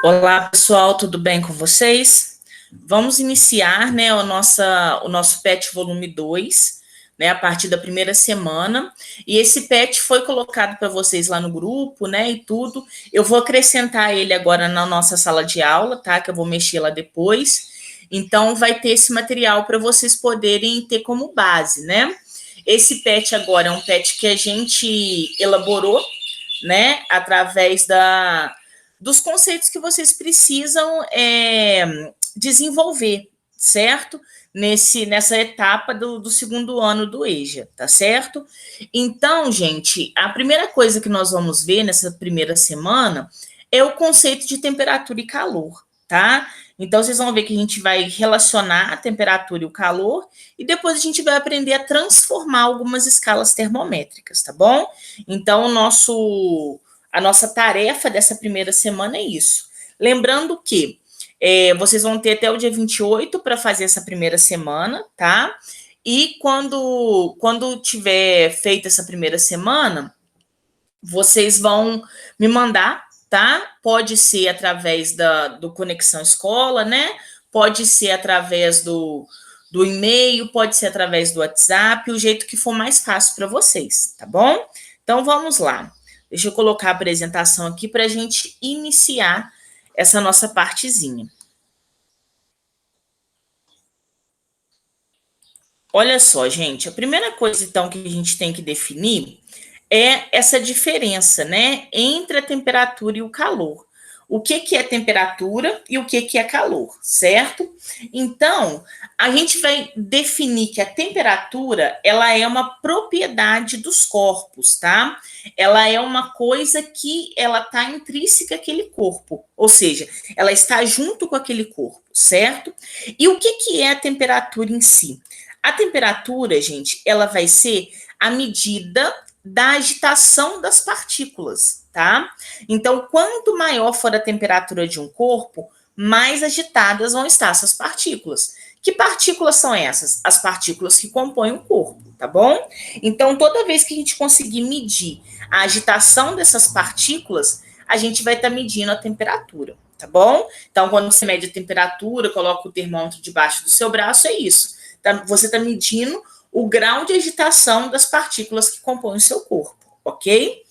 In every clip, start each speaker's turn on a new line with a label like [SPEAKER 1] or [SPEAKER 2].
[SPEAKER 1] Olá, pessoal, tudo bem com vocês? Vamos iniciar, né, o nosso PET volume 2, né, a partir da primeira semana. E esse PET foi colocado para vocês lá no grupo, né, e tudo. Eu vou acrescentar ele agora na nossa sala de aula, tá? Que eu vou mexer lá depois. Então, vai ter esse material para vocês poderem ter como base, né? Esse PET agora é um PET que a gente elaborou, né, através dos conceitos que vocês precisam desenvolver, certo? Nessa etapa do segundo ano do EJA, tá certo? Então, gente, a primeira coisa que nós vamos ver nessa primeira semana é o conceito de temperatura e calor, tá? Então, vocês vão ver que a gente vai relacionar a temperatura e o calor e depois a gente vai aprender a transformar algumas escalas termométricas, tá bom? Então, a nossa tarefa dessa primeira semana é isso. Lembrando que vocês vão ter até o dia 28 para fazer essa primeira semana, tá? E quando tiver feita essa primeira semana, vocês vão me mandar, tá? Pode ser através do Conexão Escola, né? Pode ser através do e-mail, pode ser através do WhatsApp, o jeito que for mais fácil para vocês, tá bom? Então vamos lá. Deixa eu colocar a apresentação aqui para a gente iniciar essa nossa partezinha. Olha só, gente, a primeira coisa então que a gente tem que definir é essa diferença, né, entre a temperatura e o calor. O que que é temperatura e o que é calor, certo? Então, a gente vai definir que a temperatura, ela é uma propriedade dos corpos, tá? Ela é uma coisa que ela tá intrínseca àquele corpo, ou seja, ela está junto com aquele corpo, certo? E o que é a temperatura em si? A temperatura, gente, ela vai ser a medida da agitação das partículas, tá? Então, quanto maior for a temperatura de um corpo, mais agitadas vão estar essas partículas. Que partículas são essas? As partículas que compõem o corpo, tá bom? Então, toda vez que a gente conseguir medir a agitação dessas partículas, a gente vai estar medindo a temperatura, tá bom? Então, quando você mede a temperatura, coloca o termômetro debaixo do seu braço, é isso. Você está medindo o grau de agitação das partículas que compõem o seu corpo, ok?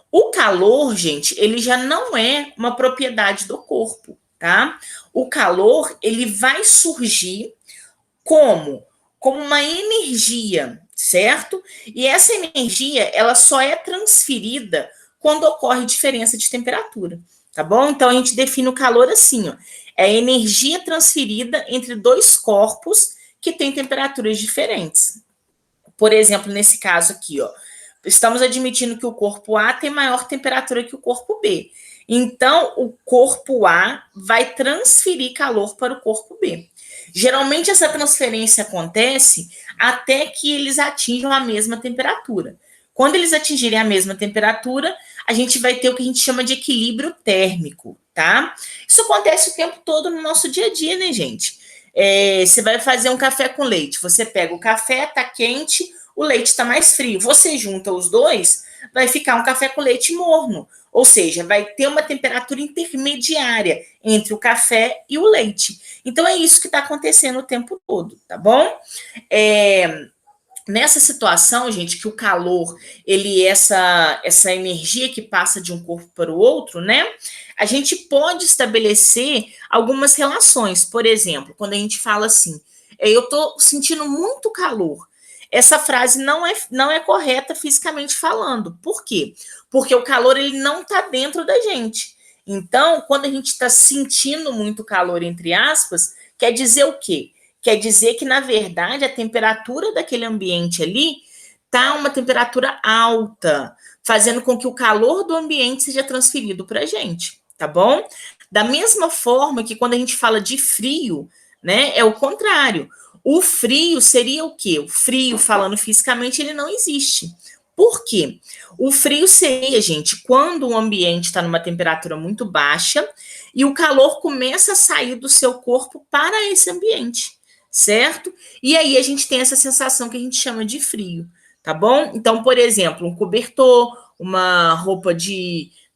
[SPEAKER 1] O calor, gente, ele já não é uma propriedade do corpo, tá? O calor, ele vai surgir como? Como uma energia, certo? E essa energia, ela só é transferida quando ocorre diferença de temperatura, tá bom? Então, a gente define o calor assim, ó. É a energia transferida entre dois corpos que têm temperaturas diferentes. Por exemplo, nesse caso aqui, ó, estamos admitindo que o corpo A tem maior temperatura que o corpo B. Então, o corpo A vai transferir calor para o corpo B. Geralmente, essa transferência acontece até que eles atinjam a mesma temperatura. Quando eles atingirem a mesma temperatura, a gente vai ter o que a gente chama de equilíbrio térmico, tá? Isso acontece o tempo todo no nosso dia a dia, né, gente? Você vai fazer um café com leite. Você pega o café, tá quente, o leite está mais frio. Você junta os dois, vai ficar um café com leite morno. Ou seja, vai ter uma temperatura intermediária entre o café e o leite. Então é isso que está acontecendo o tempo todo, tá bom? Nessa situação, gente, que o calor, ele é essa energia que passa de um corpo para o outro, né? A gente pode estabelecer algumas relações. Por exemplo, quando a gente fala assim, eu estou sentindo muito calor. Essa frase não é correta fisicamente falando. Por quê? Porque o calor ele não está dentro da gente. Então, quando a gente está sentindo muito calor, entre aspas, quer dizer o quê? Quer dizer que, na verdade, a temperatura daquele ambiente ali está uma temperatura alta, fazendo com que o calor do ambiente seja transferido para a gente, tá bom? Da mesma forma que quando a gente fala de frio, né, é o contrário. O frio seria o quê? O frio, falando fisicamente, ele não existe. Por quê? O frio seria, gente, quando o ambiente está numa temperatura muito baixa e o calor começa a sair do seu corpo para esse ambiente, certo? E aí a gente tem essa sensação que a gente chama de frio, tá bom? Então, por exemplo, um cobertor, uma roupa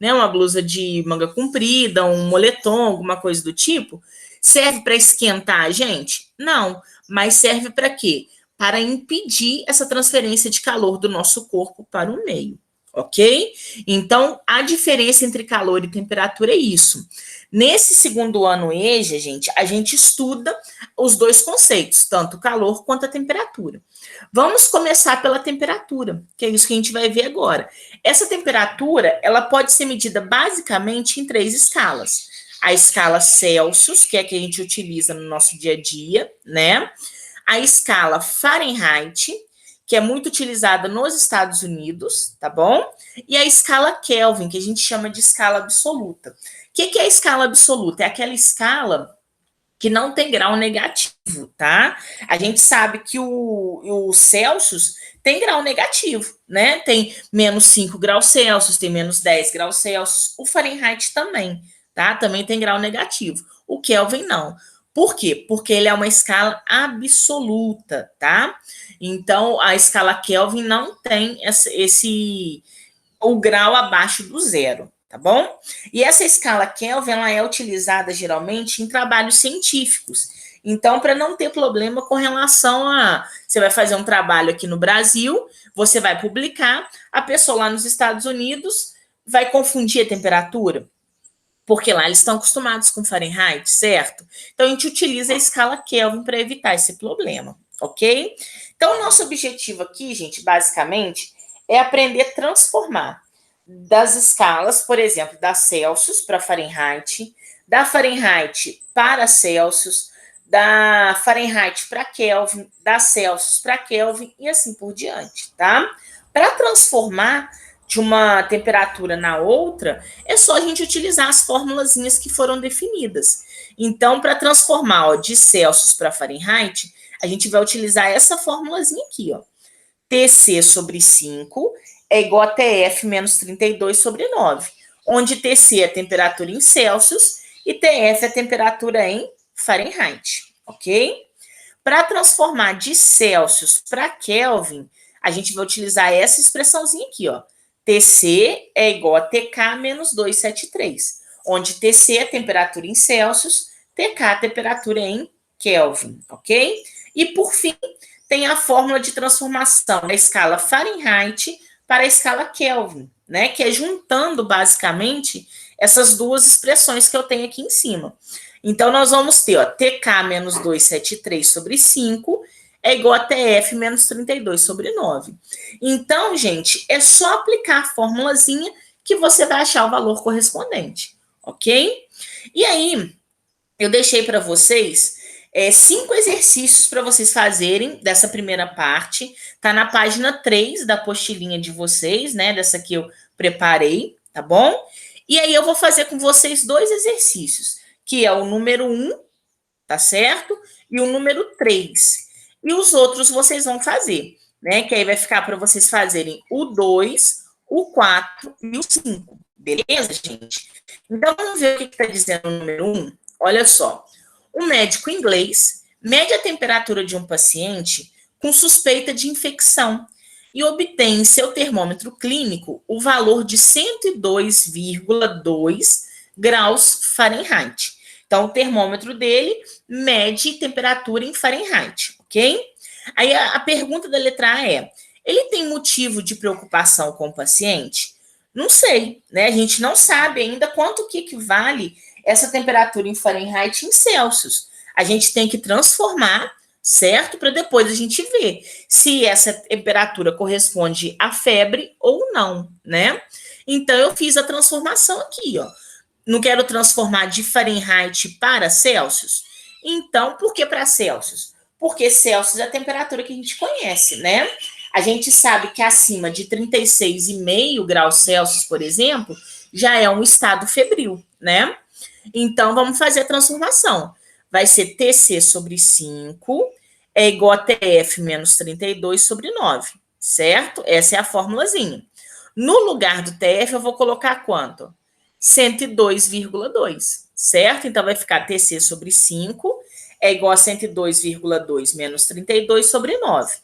[SPEAKER 1] né? Uma blusa de manga comprida, um moletom, alguma coisa do tipo. Serve para esquentar, gente? Não, mas serve para quê? Para impedir essa transferência de calor do nosso corpo para o meio, ok? Então, a diferença entre calor e temperatura é isso. Nesse segundo ano EJA, gente, a gente estuda os dois conceitos, tanto o calor quanto a temperatura. Vamos começar pela temperatura, que é isso que a gente vai ver agora. Essa temperatura, ela pode ser medida basicamente em 3 escalas. A escala Celsius, que é a que a gente utiliza no nosso dia a dia, né? A escala Fahrenheit, que é muito utilizada nos Estados Unidos, tá bom? E a escala Kelvin, que a gente chama de escala absoluta. O que é a escala absoluta? É aquela escala que não tem grau negativo, tá? A gente sabe que o Celsius tem grau negativo, né? Tem menos 5 graus Celsius, tem menos 10 graus Celsius. O Fahrenheit também, tá? Também tem grau negativo. O Kelvin não. Por quê? Porque ele é uma escala absoluta, tá? Então, a escala Kelvin não tem o grau abaixo do zero, tá bom? E essa escala Kelvin, ela é utilizada geralmente em trabalhos científicos. Então, para não ter problema com relação a... Você vai fazer um trabalho aqui no Brasil, você vai publicar, a pessoa lá nos Estados Unidos vai confundir a temperatura, porque lá eles estão acostumados com Fahrenheit, certo? Então, a gente utiliza a escala Kelvin para evitar esse problema, ok? Então, o nosso objetivo aqui, gente, basicamente, é aprender a transformar das escalas, por exemplo, da Celsius para Fahrenheit, da Fahrenheit para Celsius, da Fahrenheit para Kelvin, da Celsius para Kelvin e assim por diante, tá? Para transformar de uma temperatura na outra, é só a gente utilizar as formulazinhas que foram definidas. Então, para transformar de Celsius para Fahrenheit, a gente vai utilizar essa formulazinha aqui, ó. TC sobre 5 é igual a TF menos 32 sobre 9, onde TC é a temperatura em Celsius e TF é a temperatura em Fahrenheit, ok? Para transformar de Celsius para Kelvin, a gente vai utilizar essa expressãozinha aqui, ó. TC é igual a TK menos 273, onde TC é a temperatura em Celsius, TK é a temperatura em Kelvin, ok? E, por fim, tem a fórmula de transformação da escala Fahrenheit para a escala Kelvin, né? Que é juntando, basicamente, essas duas expressões que eu tenho aqui em cima. Então, nós vamos ter, ó, TK menos 273 sobre 5 é igual a TF menos 32 sobre 9. Então, gente, é só aplicar a formulazinha que você vai achar o valor correspondente, ok? E aí, eu deixei para vocês 5 exercícios para vocês fazerem dessa primeira parte. Tá na página 3 da apostilinha de vocês, né? Dessa que eu preparei, tá bom? E aí eu vou fazer com vocês 2 exercícios, que é o número 1, tá certo? E o número 3. E os outros vocês vão fazer, né? Que aí vai ficar para vocês fazerem o 2, o 4 e o 5. Beleza, gente? Então, vamos ver o que está dizendo o número 1. Olha só. Um médico inglês mede a temperatura de um paciente com suspeita de infecção e obtém em seu termômetro clínico o valor de 102,2 graus Fahrenheit. Então, o termômetro dele mede temperatura em Fahrenheit, ok? Aí a pergunta da letra A é: ele tem motivo de preocupação com o paciente? Não sei, né? A gente não sabe ainda quanto que equivale essa temperatura em Fahrenheit em Celsius. A gente tem que transformar, certo? Para depois a gente ver se essa temperatura corresponde à febre ou não, né? Então, eu fiz a transformação aqui, ó. Não quero transformar de Fahrenheit para Celsius? Então, por que para Celsius? Porque Celsius é a temperatura que a gente conhece, né? A gente sabe que acima de 36,5 graus Celsius, por exemplo, já é um estado febril, né? Então, vamos fazer a transformação. Vai ser TC sobre 5 é igual a TF menos 32 sobre 9, certo? Essa é a formulazinha. No lugar do TF, eu vou colocar quanto? 102,2, certo? Então, vai ficar TC sobre 5 é igual a 102,2 menos 32 sobre 9.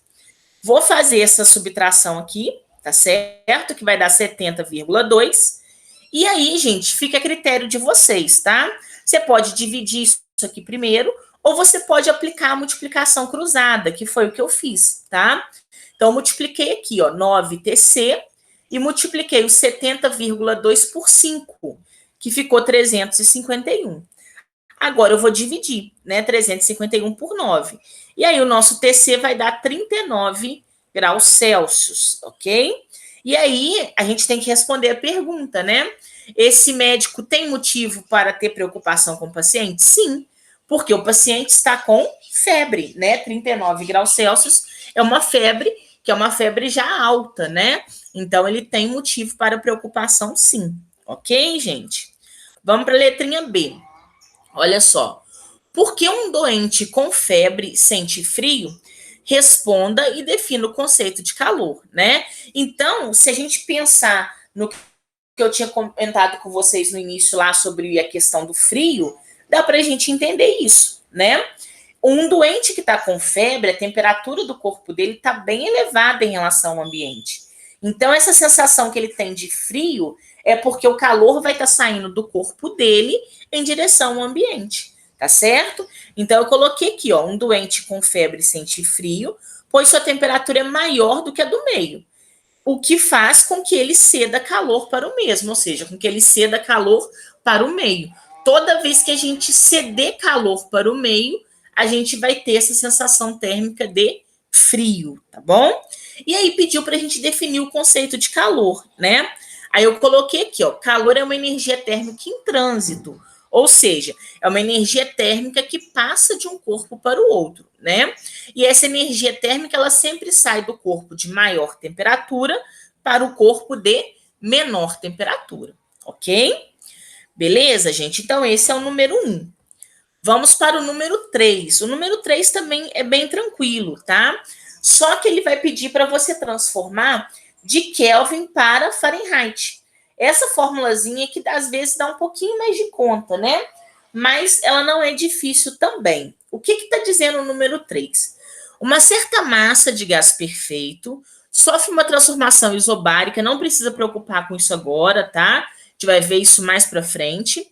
[SPEAKER 1] Vou fazer essa subtração aqui, tá certo? Que vai dar 70,2. E aí, gente, fica a critério de vocês, tá? Você pode dividir isso aqui primeiro, ou você pode aplicar a multiplicação cruzada, que foi o que eu fiz, tá? Então, eu multipliquei aqui, ó, 9TC, e multipliquei o 70,2 por 5, que ficou 351. Agora eu vou dividir, né? 351 por 9. E aí o nosso TC vai dar 39 graus Celsius, ok? E aí a gente tem que responder a pergunta, né? Esse médico tem motivo para ter preocupação com o paciente? Sim, porque o paciente está com febre, né? 39 graus Celsius é uma febre que é uma febre já alta, né? Então ele tem motivo para preocupação, sim. Ok, gente? Vamos para a letrinha B. Olha só. Por que um doente com febre sente frio? Responda e defina o conceito de calor, né? Então, se a gente pensar no que eu tinha comentado com vocês no início lá sobre a questão do frio, dá para a gente entender isso, né? Um doente que está com febre, a temperatura do corpo dele está bem elevada em relação ao ambiente. Então, essa sensação que ele tem de frio é porque o calor vai estar saindo do corpo dele em direção ao ambiente, tá certo? Então, eu coloquei aqui, ó, um doente com febre sente frio, pois sua temperatura é maior do que a do meio, o que faz com que ele ceda calor para o mesmo, ou seja, com que ele ceda calor para o meio. Toda vez que a gente ceder calor para o meio, a gente vai ter essa sensação térmica de frio, tá bom? E aí pediu para a gente definir o conceito de calor, né? Aí eu coloquei aqui, ó, calor é uma energia térmica em trânsito, ou seja, é uma energia térmica que passa de um corpo para o outro, né? E essa energia térmica, ela sempre sai do corpo de maior temperatura para o corpo de menor temperatura, ok? Beleza, gente? Então, esse é o número 1. Vamos para o número 3. O número 3 também é bem tranquilo, tá? Só que ele vai pedir para você transformar de Kelvin para Fahrenheit. Essa formulazinha que às vezes dá um pouquinho mais de conta, né? Mas ela não é difícil também. O que está dizendo o número 3? Uma certa massa de gás perfeito sofre uma transformação isobárica, não precisa preocupar com isso agora, tá? A gente vai ver isso mais para frente.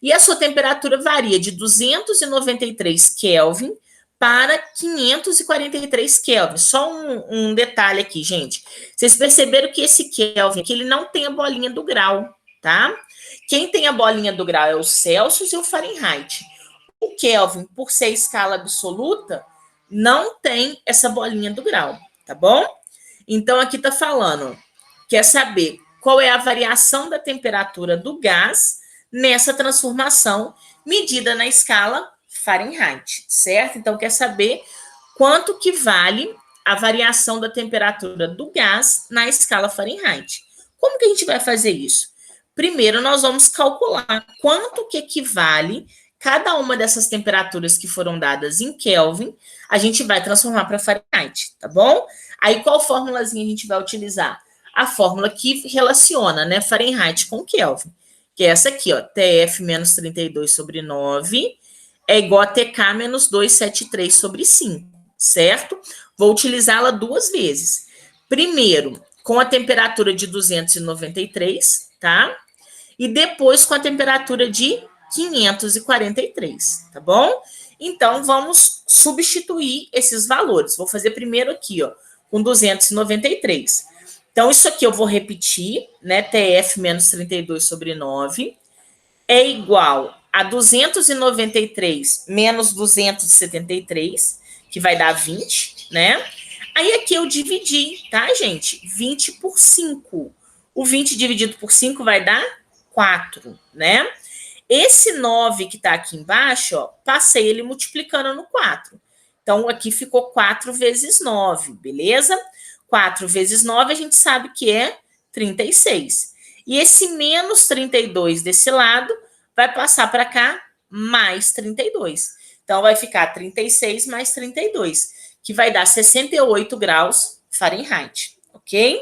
[SPEAKER 1] E a sua temperatura varia de 293 Kelvin para 543 Kelvin. Só um detalhe aqui, gente. Vocês perceberam que esse Kelvin aqui, ele não tem a bolinha do grau, tá? Quem tem a bolinha do grau é o Celsius e o Fahrenheit. O Kelvin, por ser escala absoluta, não tem essa bolinha do grau, tá bom? Então, aqui está falando, quer saber qual é a variação da temperatura do gás nessa transformação medida na escala Fahrenheit, certo? Então, quer saber quanto que vale a variação da temperatura do gás na escala Fahrenheit. Como que a gente vai fazer isso? Primeiro, nós vamos calcular quanto que equivale cada uma dessas temperaturas que foram dadas em Kelvin, a gente vai transformar para Fahrenheit, tá bom? Aí, qual formulazinha a gente vai utilizar? A fórmula que relaciona, né, Fahrenheit com Kelvin, que é essa aqui, ó, TF menos 32 sobre 9 é igual a TK menos 273 sobre 5, certo? Vou utilizá-la duas vezes. Primeiro, com a temperatura de 293, tá? E depois com a temperatura de 543, tá bom? Então, vamos substituir esses valores. Vou fazer primeiro aqui, ó, com 293. Então, isso aqui eu vou repetir, né? TF menos 32 sobre 9 é igual a 293 menos 273, que vai dar 20, né? Aí aqui eu dividi, tá, gente? 20 por 5. O 20 dividido por 5 vai dar 4, né? Esse 9 que está aqui embaixo, ó, passei ele multiplicando no 4. Então, aqui ficou 4 vezes 9, beleza? 4 vezes 9 a gente sabe que é 36. E esse menos 32 desse lado vai passar para cá mais 32. Então, vai ficar 36 mais 32, que vai dar 68 graus Fahrenheit, ok?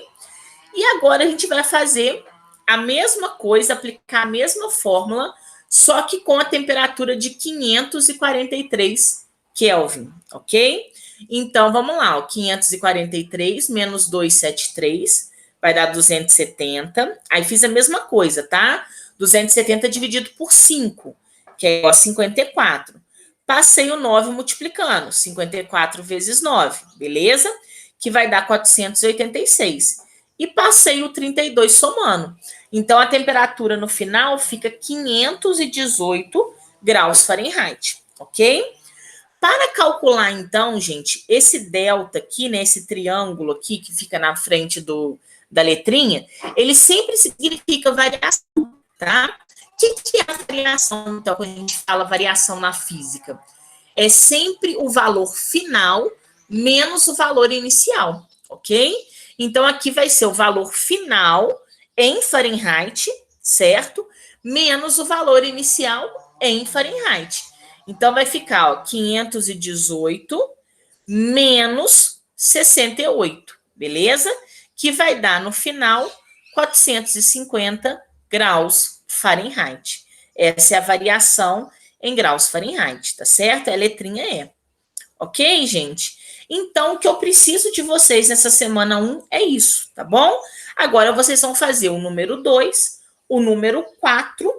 [SPEAKER 1] E agora a gente vai fazer a mesma coisa, aplicar a mesma fórmula, só que com a temperatura de 543 Kelvin, ok? Então, vamos lá, ó, 543 menos 273 vai dar 270. Aí fiz a mesma coisa, tá? 270 dividido por 5, que é igual a 54. Passei o 9 multiplicando, 54 vezes 9, beleza? Que vai dar 486. E passei o 32 somando. Então, a temperatura no final fica 518 graus Fahrenheit, ok? Para calcular, então, gente, esse delta aqui, né, esse triângulo aqui que fica na frente da letrinha, ele sempre significa variação, tá? O que é a variação, então, quando a gente fala variação na física? É sempre o valor final menos o valor inicial, ok? Então, aqui vai ser o valor final em Fahrenheit, certo? Menos o valor inicial em Fahrenheit. Então, vai ficar, ó, 518 menos 68, beleza? Que vai dar, no final, 450 graus Fahrenheit. Essa é a variação em graus Fahrenheit, tá certo? É a letrinha E. Ok, gente? Então, o que eu preciso de vocês nessa semana 1 é isso, tá bom? Agora, vocês vão fazer o número 2, o número 4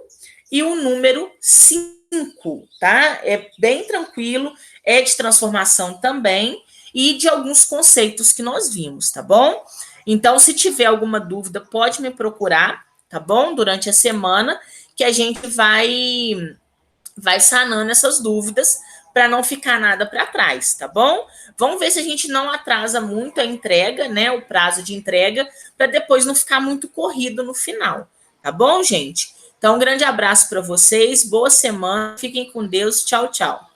[SPEAKER 1] e o número 5, tá? É bem tranquilo, é de transformação também e de alguns conceitos que nós vimos, tá bom? Então, se tiver alguma dúvida, pode me procurar, tá bom? Durante a semana, que a gente vai sanando essas dúvidas para não ficar nada para trás, tá bom? Vamos ver se a gente não atrasa muito a entrega, né? O prazo de entrega, para depois não ficar muito corrido no final, tá bom, gente? Então, um grande abraço para vocês, boa semana, fiquem com Deus, tchau, tchau.